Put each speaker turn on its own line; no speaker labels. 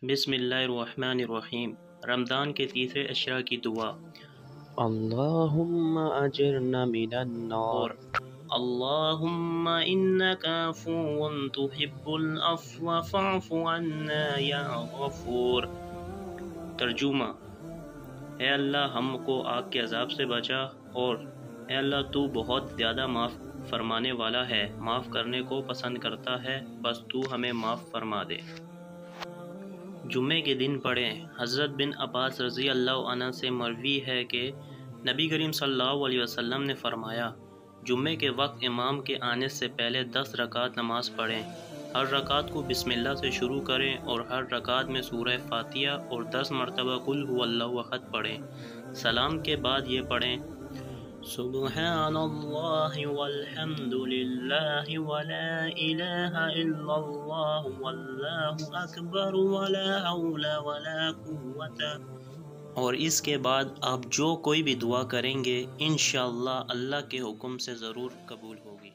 بسم اللہ الرحمن الرحیم۔ رمضان کے تیسرے عشرہ کی دعا۔
اللہم اجرنا من
اور
النار۔
اللہم انک عفو تحب العفو فاعف عنا یا غفور۔ ترجمہ: اے اللہ ہم کو آگ کے عذاب سے بچا، اور اے اللہ تو بہت زیادہ معاف فرمانے والا ہے، معاف کرنے کو پسند کرتا ہے، بس تو ہمیں معاف فرما دے۔ جمعے کے دن پڑھیں۔ حضرت بن عباس رضی اللہ عنہ سے مروی ہے کہ نبی کریم صلی اللہ علیہ وسلم نے فرمایا، جمعے کے وقت امام کے آنے سے پہلے 10 رکعت نماز پڑھیں۔ ہر رکعت کو بسم اللہ سے شروع کریں اور ہر رکعت میں سورہ فاتحہ اور 10 مرتبہ قل هو اللہ احد پڑھیں۔ سلام کے بعد یہ پڑھیں: سبحان اللہ والحمد للہ ولا الہ الا اللہ واللہ اکبر ولا حول ولا قوة۔ اور اس کے بعد آپ جو کوئی بھی دعا کریں گے انشاءاللہ اللہ کے حکم سے ضرور قبول ہوگی۔